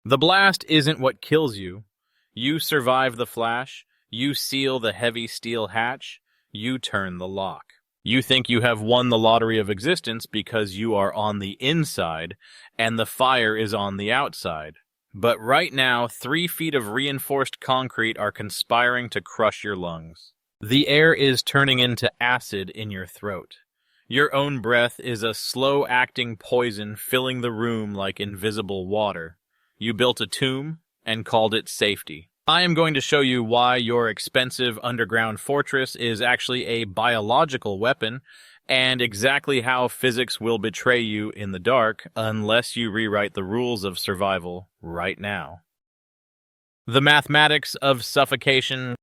The blast isn't what kills you. You survive the flash, you seal the heavy steel hatch, you turn the lock. You think you have won the lottery of existence because you are on the inside and the fire is on the outside. But right now, 3 feet of reinforced concrete are conspiring to crush your lungs. The air is turning into acid in your throat. Your own breath is a slow-acting poison filling the room like invisible water. You built a tomb and called it safety. I am going to show you why your expensive underground fortress is actually a biological weapon, and exactly how physics will betray you in the dark unless you rewrite the rules of survival right now. The Mathematics of Suffocation.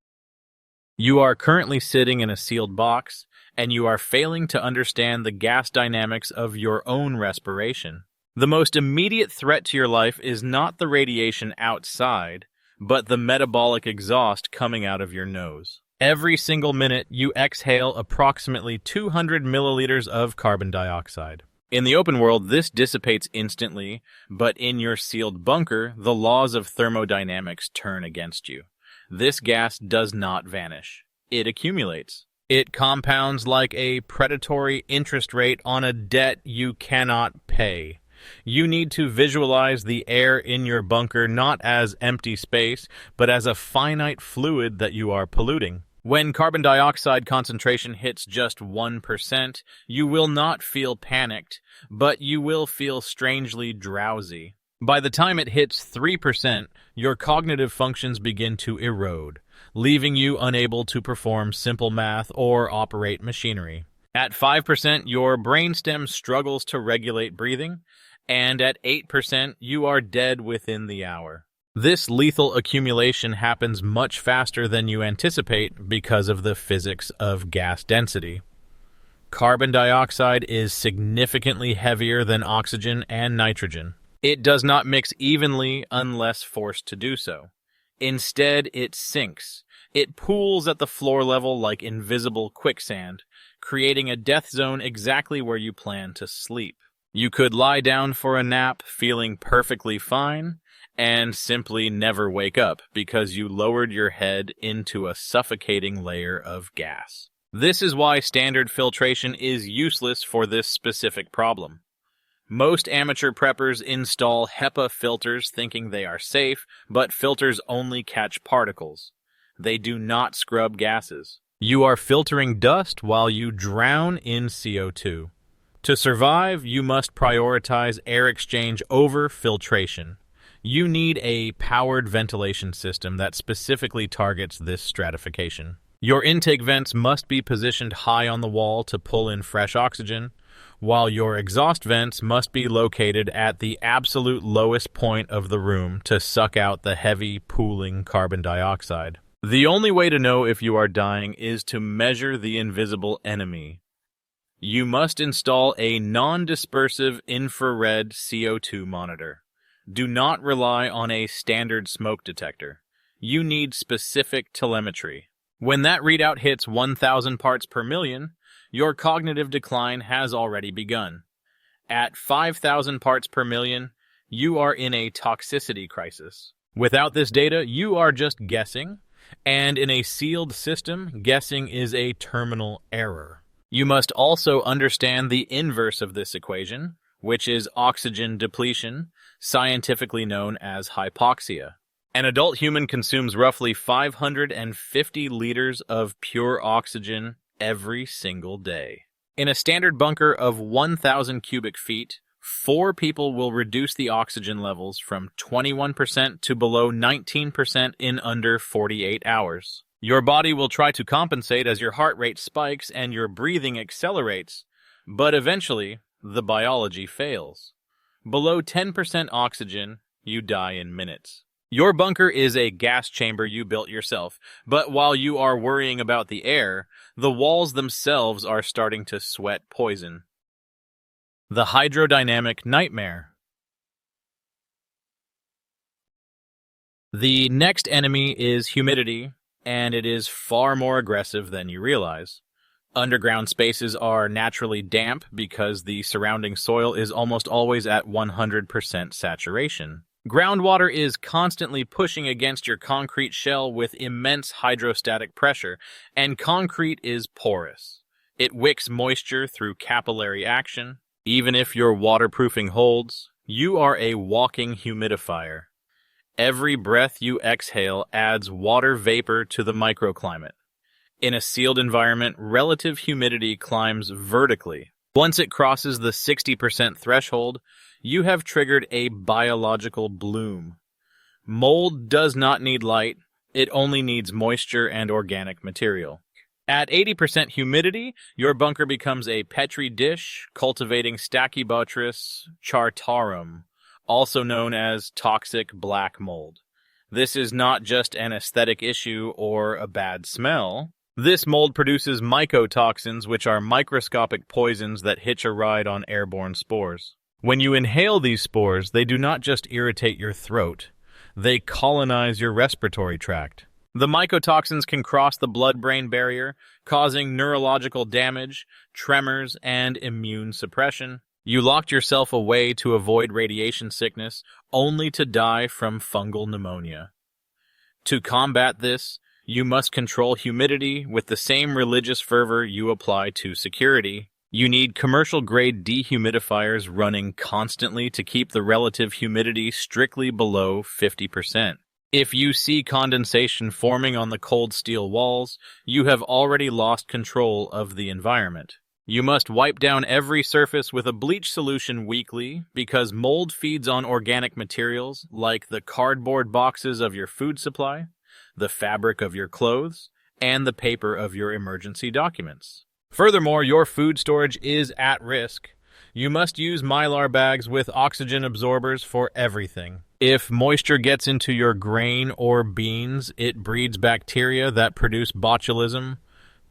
You are currently sitting in a sealed box, and you are failing to understand the gas dynamics of your own respiration. The most immediate threat to your life is not the radiation outside, but the metabolic exhaust coming out of your nose. Every single minute, you exhale approximately 200 milliliters of carbon dioxide. In the open world, this dissipates instantly, but in your sealed bunker, the laws of thermodynamics turn against you. This gas does not vanish. It accumulates. It compounds like a predatory interest rate on a debt you cannot pay. You need to visualize the air in your bunker not as empty space, but as a finite fluid that you are polluting. When carbon dioxide concentration hits just 1%, you will not feel panicked, but you will feel strangely drowsy. By the time it hits 3%, your cognitive functions begin to erode, leaving you unable to perform simple math or operate machinery. At 5%, your brainstem struggles to regulate breathing, and at 8%, you are dead within the hour. This lethal accumulation happens much faster than you anticipate because of the physics of gas density. Carbon dioxide is significantly heavier than oxygen and nitrogen. It does not mix evenly unless forced to do so. Instead, it sinks. It pools at the floor level like invisible quicksand, creating a death zone exactly where you plan to sleep. You could lie down for a nap feeling perfectly fine and simply never wake up because you lowered your head into a suffocating layer of gas. This is why standard filtration is useless for this specific problem. Most amateur preppers install HEPA filters thinking they are safe, but filters only catch particles. They do not scrub gases. You are filtering dust while you drown in CO2. To survive, you must prioritize air exchange over filtration. You need a powered ventilation system that specifically targets this stratification. Your intake vents must be positioned high on the wall to pull in fresh oxygen, while your exhaust vents must be located at the absolute lowest point of the room to suck out the heavy, pooling carbon dioxide. The only way to know if you are dying is to measure the invisible enemy. You must install a non-dispersive infrared CO2 monitor. Do not rely on a standard smoke detector. You need specific telemetry. When that readout hits 1,000 parts per million, your cognitive decline has already begun. At 5,000 parts per million, you are in a toxicity crisis. Without this data, you are just guessing, and in a sealed system, guessing is a terminal error. You must also understand the inverse of this equation, which is oxygen depletion, scientifically known as hypoxia. An adult human consumes roughly 550 liters of pure oxygen every single day. In a standard bunker of 1,000 cubic feet, 4 people will reduce the oxygen levels from 21% to below 19% in under 48 hours. Your body will try to compensate as your heart rate spikes and your breathing accelerates, but eventually, the biology fails. Below 10% oxygen, you die in minutes. Your bunker is a gas chamber you built yourself, but while you are worrying about the air, the walls themselves are starting to sweat poison. The Hydrodynamic Nightmare. The next enemy is humidity, and it is far more aggressive than you realize. Underground spaces are naturally damp because the surrounding soil is almost always at 100% saturation. Groundwater is constantly pushing against your concrete shell with immense hydrostatic pressure, and concrete is porous. It wicks moisture through capillary action. Even if your waterproofing holds, you are a walking humidifier. Every breath you exhale adds water vapor to the microclimate. In a sealed environment, relative humidity climbs vertically. Once it crosses the 60% threshold, you have triggered a biological bloom. Mold does not need light, it only needs moisture and organic material. At 80% humidity, your bunker becomes a petri dish cultivating Stachybotrys chartarum, also known as toxic black mold. This is not just an aesthetic issue or a bad smell. This mold produces mycotoxins, which are microscopic poisons that hitch a ride on airborne spores. When you inhale these spores, they do not just irritate your throat, they colonize your respiratory tract. The mycotoxins can cross the blood-brain barrier, causing neurological damage, tremors, and immune suppression. You locked yourself away to avoid radiation sickness, only to die from fungal pneumonia. To combat this, you must control humidity with the same religious fervor you apply to security. You need commercial-grade dehumidifiers running constantly to keep the relative humidity strictly below 50%. If you see condensation forming on the cold steel walls, you have already lost control of the environment. You must wipe down every surface with a bleach solution weekly because mold feeds on organic materials like the cardboard boxes of your food supply, the fabric of your clothes, and the paper of your emergency documents. Furthermore, your food storage is at risk. You must use Mylar bags with oxygen absorbers for everything. If moisture gets into your grain or beans, it breeds bacteria that produce botulism,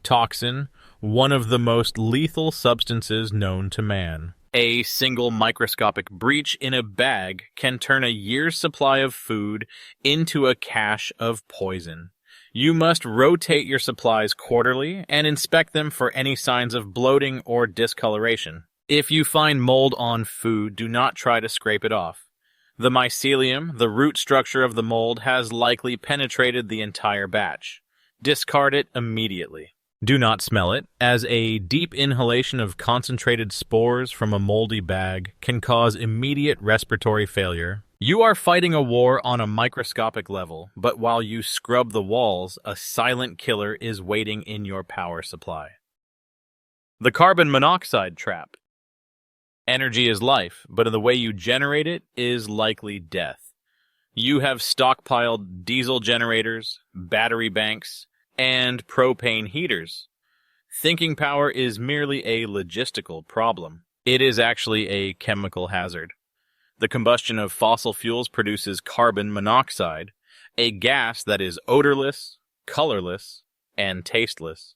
toxin, one of the most lethal substances known to man. A single microscopic breach in a bag can turn a year's supply of food into a cache of poison. You must rotate your supplies quarterly and inspect them for any signs of bloating or discoloration. If you find mold on food, do not try to scrape it off. The mycelium, the root structure of the mold, has likely penetrated the entire batch. Discard it immediately. Do not smell it, as a deep inhalation of concentrated spores from a moldy bag can cause immediate respiratory failure. You are fighting a war on a microscopic level, but while you scrub the walls, a silent killer is waiting in your power supply. The carbon monoxide trap. Energy is life, but the way you generate it is likely death. You have stockpiled diesel generators, battery banks, and propane heaters. Thinking power is merely a logistical problem. It is actually a chemical hazard. The combustion of fossil fuels produces carbon monoxide, a gas that is odorless, colorless, and tasteless.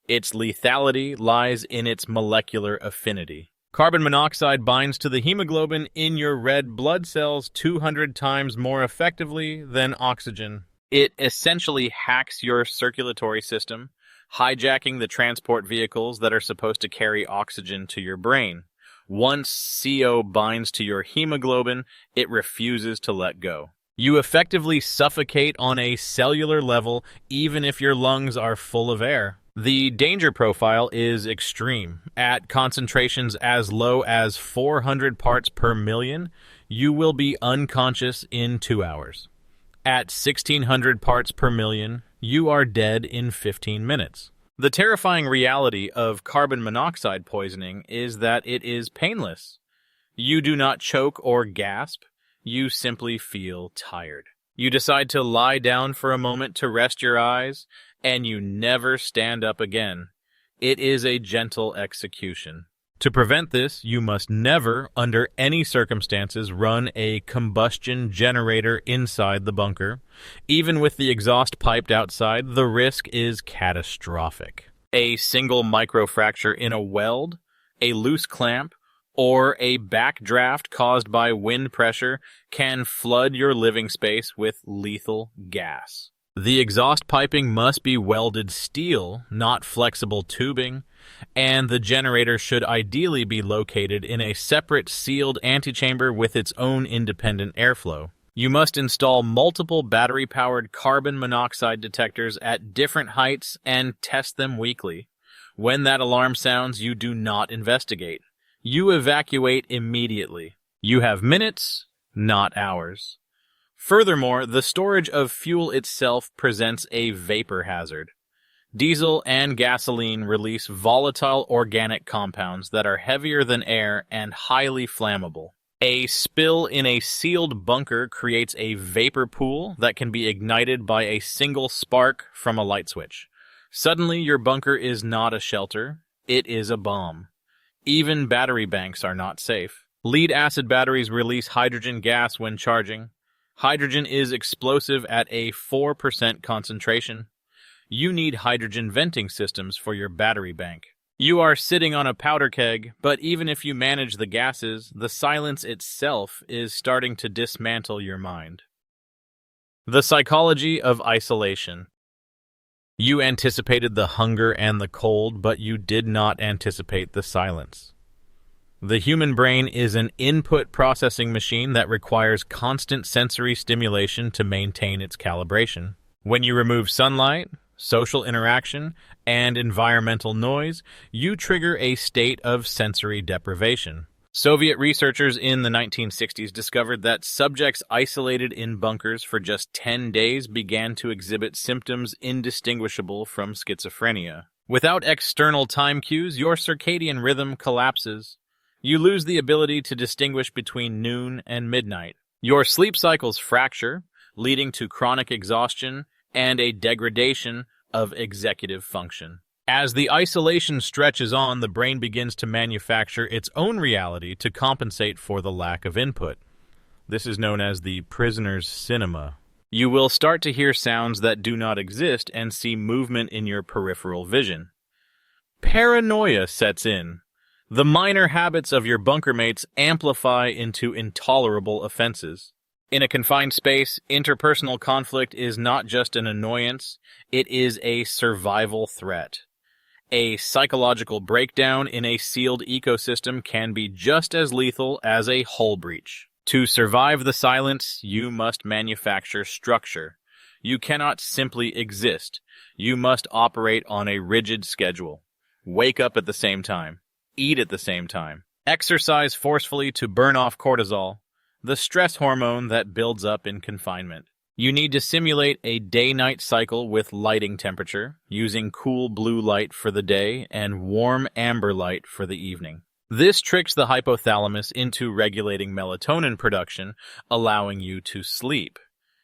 Its lethality lies in its molecular affinity. Carbon monoxide binds to the hemoglobin in your red blood cells 200 times more effectively than oxygen. It essentially hacks your circulatory system, hijacking the transport vehicles that are supposed to carry oxygen to your brain. Once CO binds to your hemoglobin, it refuses to let go. You effectively suffocate on a cellular level even if your lungs are full of air. The danger profile is extreme. At concentrations as low as 400 parts per million, you will be unconscious in 2 hours. At 1600 parts per million, you are dead in 15 minutes. The terrifying reality of carbon monoxide poisoning is that it is painless. You do not choke or gasp, you simply feel tired. You decide to lie down for a moment to rest your eyes, and you never stand up again. It is a gentle execution. To prevent this, you must never, under any circumstances, run a combustion generator inside the bunker. Even with the exhaust piped outside, the risk is catastrophic. A single microfracture in a weld, a loose clamp, or a backdraft caused by wind pressure can flood your living space with lethal gas. The exhaust piping must be welded steel, not flexible tubing, and the generator should ideally be located in a separate sealed antechamber with its own independent airflow. You must install multiple battery-powered carbon monoxide detectors at different heights and test them weekly. When that alarm sounds, you do not investigate. You evacuate immediately. You have minutes, not hours. Furthermore, the storage of fuel itself presents a vapor hazard. Diesel and gasoline release volatile organic compounds that are heavier than air and highly flammable. A spill in a sealed bunker creates a vapor pool that can be ignited by a single spark from a light switch. Suddenly, your bunker is not a shelter, it is a bomb. Even battery banks are not safe. Lead-acid batteries release hydrogen gas when charging. Hydrogen is explosive at a 4% concentration. You need hydrogen venting systems for your battery bank. You are sitting on a powder keg, but even if you manage the gases, the silence itself is starting to dismantle your mind. The psychology of isolation. You anticipated the hunger and the cold, but you did not anticipate the silence. The human brain is an input processing machine that requires constant sensory stimulation to maintain its calibration. When you remove sunlight, social interaction, and environmental noise, you trigger a state of sensory deprivation. Soviet researchers in the 1960s discovered that subjects isolated in bunkers for just 10 days began to exhibit symptoms indistinguishable from schizophrenia. Without external time cues, your circadian rhythm collapses. You lose the ability to distinguish between noon and midnight. Your sleep cycles fracture, leading to chronic exhaustion and a degradation of executive function. As the isolation stretches on, the brain begins to manufacture its own reality to compensate for the lack of input. This is known as the prisoner's cinema. You will start to hear sounds that do not exist and see movement in your peripheral vision. Paranoia sets in. The minor habits of your bunkermates amplify into intolerable offenses. In a confined space, interpersonal conflict is not just an annoyance, it is a survival threat. A psychological breakdown in a sealed ecosystem can be just as lethal as a hull breach. To survive the silence, you must manufacture structure. You cannot simply exist. You must operate on a rigid schedule. Wake up at the same time. Eat at the same time. Exercise forcefully to burn off cortisol, the stress hormone that builds up in confinement. You need to simulate a day-night cycle with lighting temperature, using cool blue light for the day and warm amber light for the evening. This tricks the hypothalamus into regulating melatonin production, allowing you to sleep.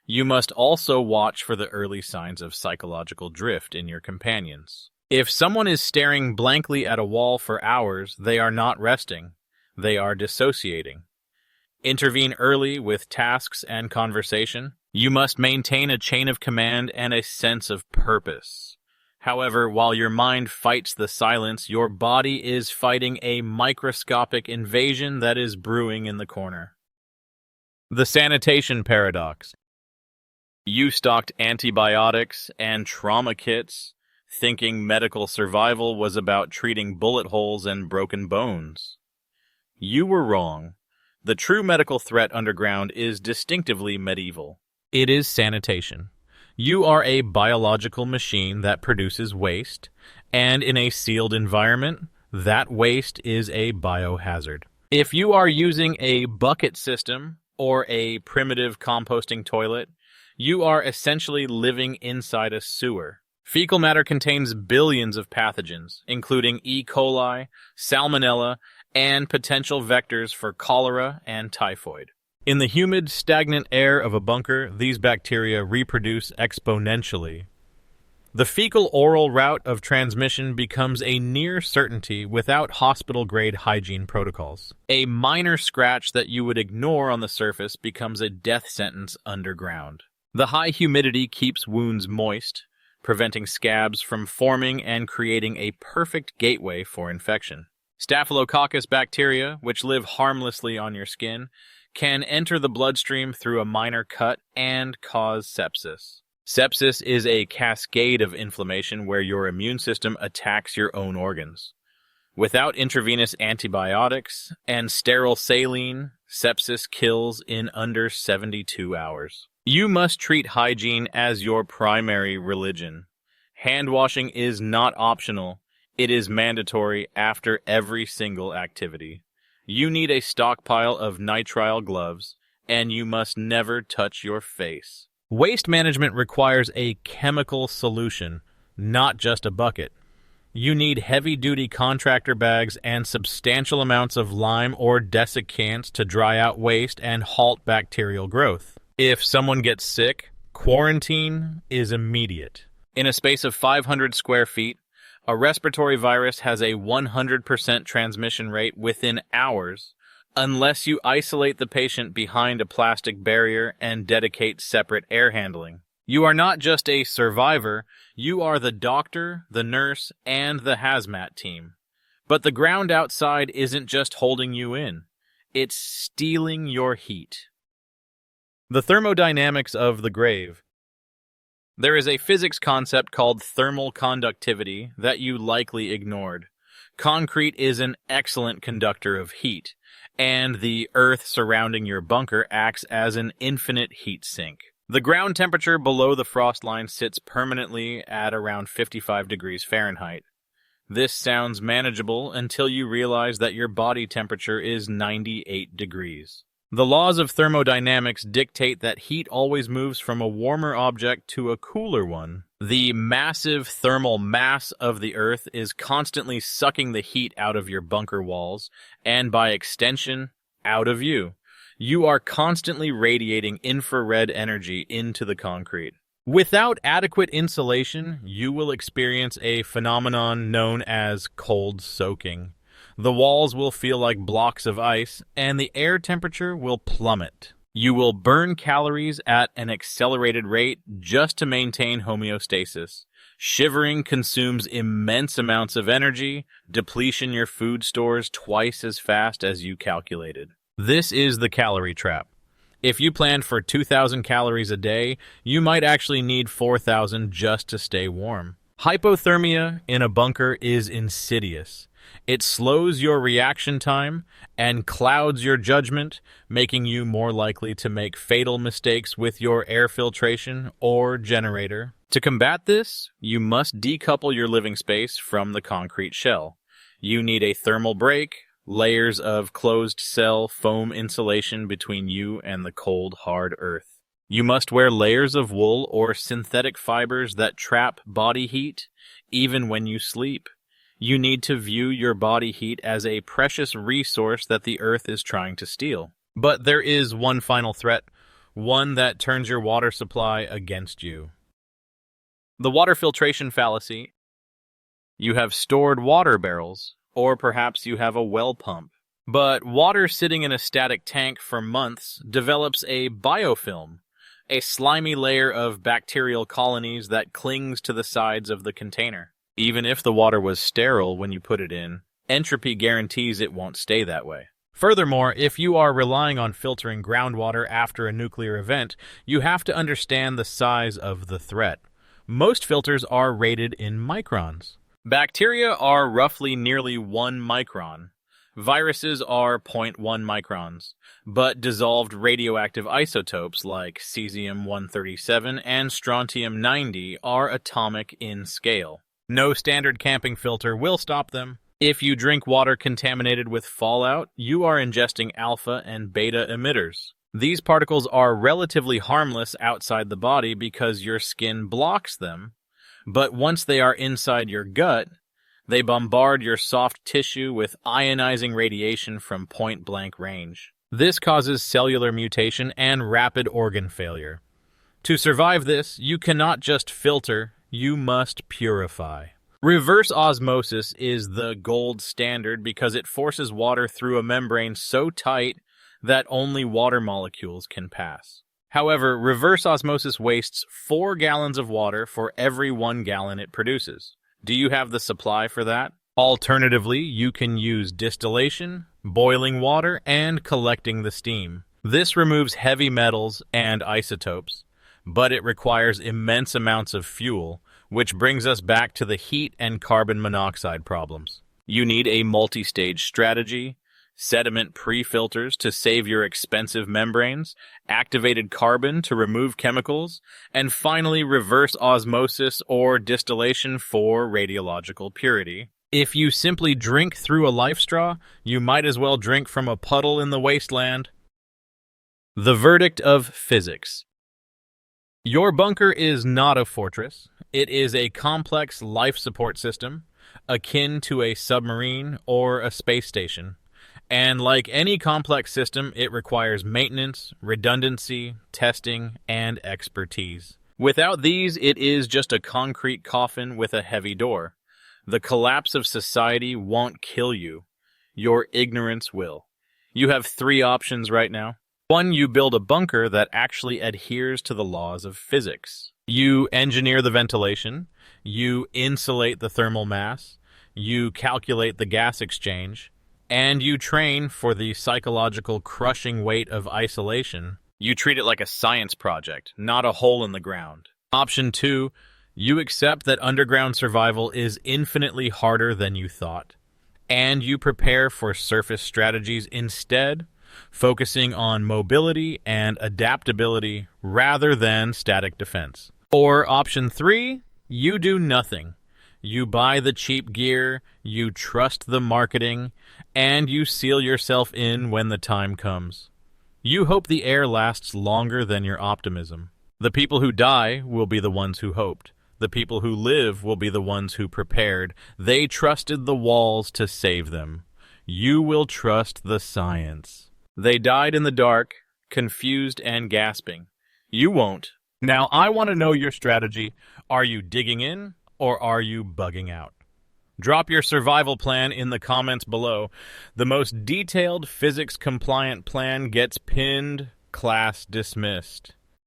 You must also watch for the early signs of psychological drift in your companions. If someone is staring blankly at a wall for hours, they are not resting. They are dissociating. Intervene early with tasks and conversation. You must maintain a chain of command and a sense of purpose. However, while your mind fights the silence, your body is fighting a microscopic invasion that is brewing in the corner. The Sanitation Paradox. You stocked antibiotics and trauma kits, thinking medical survival was about treating bullet holes and broken bones. You were wrong. The true medical threat underground is distinctively medieval. It is sanitation. You are a biological machine that produces waste, and in a sealed environment, that waste is a biohazard. If you are using a bucket system or a primitive composting toilet, you are essentially living inside a sewer. Fecal matter contains billions of pathogens, including E. coli, salmonella, and potential vectors for cholera and typhoid. In the humid, stagnant air of a bunker, these bacteria reproduce exponentially. The fecal-oral route of transmission becomes a near certainty without hospital-grade hygiene protocols. A minor scratch that you would ignore on the surface becomes a death sentence underground. The high humidity keeps wounds moist, preventing scabs from forming and creating a perfect gateway for infection. Staphylococcus bacteria, which live harmlessly on your skin, can enter the bloodstream through a minor cut and cause sepsis. Sepsis is a cascade of inflammation where your immune system attacks your own organs. Without intravenous antibiotics and sterile saline, sepsis kills in under 72 hours. You must treat hygiene as your primary religion. Hand washing is not optional. It is mandatory after every single activity. You need a stockpile of nitrile gloves, and you must never touch your face. Waste management requires a chemical solution, not just a bucket. You need heavy-duty contractor bags and substantial amounts of lime or desiccants to dry out waste and halt bacterial growth. If someone gets sick, quarantine is immediate. In a space of 500 square feet, a respiratory virus has a 100% transmission rate within hours, unless you isolate the patient behind a plastic barrier and dedicate separate air handling. You are not just a survivor, you are the doctor, the nurse, and the hazmat team. But the ground outside isn't just holding you in, it's stealing your heat. The thermodynamics of the grave. There is a physics concept called thermal conductivity that you likely ignored. Concrete is an excellent conductor of heat, and the earth surrounding your bunker acts as an infinite heat sink. The ground temperature below the frost line sits permanently at around 55 degrees Fahrenheit. This sounds manageable until you realize that your body temperature is 98 degrees. The laws of thermodynamics dictate that heat always moves from a warmer object to a cooler one. The massive thermal mass of the Earth is constantly sucking the heat out of your bunker walls, and by extension, out of you. You are constantly radiating infrared energy into the concrete. Without adequate insulation, you will experience a phenomenon known as cold soaking. The walls will feel like blocks of ice, and the air temperature will plummet. You will burn calories at an accelerated rate just to maintain homeostasis. Shivering consumes immense amounts of energy, depletion your food stores twice as fast as you calculated. This is the calorie trap. If you planned for 2,000 calories a day, you might actually need 4,000 just to stay warm. Hypothermia in a bunker is insidious. It slows your reaction time and clouds your judgment, making you more likely to make fatal mistakes with your air filtration or generator. To combat this, you must decouple your living space from the concrete shell. You need a thermal break, layers of closed-cell foam insulation between you and the cold, hard earth. You must wear layers of wool or synthetic fibers that trap body heat, even when you sleep. You need to view your body heat as a precious resource that the earth is trying to steal. But there is one final threat, one that turns your water supply against you. The water filtration fallacy. You have stored water barrels, or perhaps you have a well pump. But water sitting in a static tank for months develops a biofilm, a slimy layer of bacterial colonies that clings to the sides of the container. Even if the water was sterile when you put it in, entropy guarantees it won't stay that way. Furthermore, if you are relying on filtering groundwater after a nuclear event, you have to understand the size of the threat. Most filters are rated in microns. Bacteria are roughly nearly 1 micron. Viruses are 0.1 microns, but dissolved radioactive isotopes like cesium-137 and strontium-90 are atomic in scale. No standard camping filter will stop them. If you drink water contaminated with fallout, you are ingesting alpha and beta emitters. These particles are relatively harmless outside the body because your skin blocks them, but once they are inside your gut, they bombard your soft tissue with ionizing radiation from point-blank range. This causes cellular mutation and rapid organ failure. To survive this, you cannot just filter, you must purify. Reverse osmosis is the gold standard because it forces water through a membrane so tight that only water molecules can pass. However, reverse osmosis wastes 4 gallons of water for every 1 gallon it produces. Do you have the supply for that? Alternatively, you can use distillation, boiling water, and collecting the steam. This removes heavy metals and isotopes, but it requires immense amounts of fuel, which brings us back to the heat and carbon monoxide problems. You need a multi-stage strategy, sediment pre-filters to save your expensive membranes, activated carbon to remove chemicals, and finally reverse osmosis or distillation for radiological purity. If you simply drink through a life straw, you might as well drink from a puddle in the wasteland. The verdict of physics. Your bunker is not a fortress. It is a complex life support system, akin to a submarine or a space station. And like any complex system, it requires maintenance, redundancy, testing, and expertise. Without these, it is just a concrete coffin with a heavy door. The collapse of society won't kill you. Your ignorance will. You have 3 options right now. 1, you build a bunker that actually adheres to the laws of physics. You engineer the ventilation. You insulate the thermal mass. You calculate the gas exchange. And you train for the psychological crushing weight of isolation. You treat it like a science project, not a hole in the ground. Option 2, you accept that underground survival is infinitely harder than you thought. And you prepare for surface strategies instead, focusing on mobility and adaptability rather than static defense. Or option 3, you do nothing. You buy the cheap gear, you trust the marketing, and you seal yourself in when the time comes. You hope the air lasts longer than your optimism. The people who die will be the ones who hoped. The people who live will be the ones who prepared. They trusted the walls to save them. You will trust the science. They died in the dark, confused and gasping. You won't. Now, I want to know your strategy. Are you digging in, or are you bugging out? Drop your survival plan in the comments below. The most detailed physics-compliant plan gets pinned, class dismissed.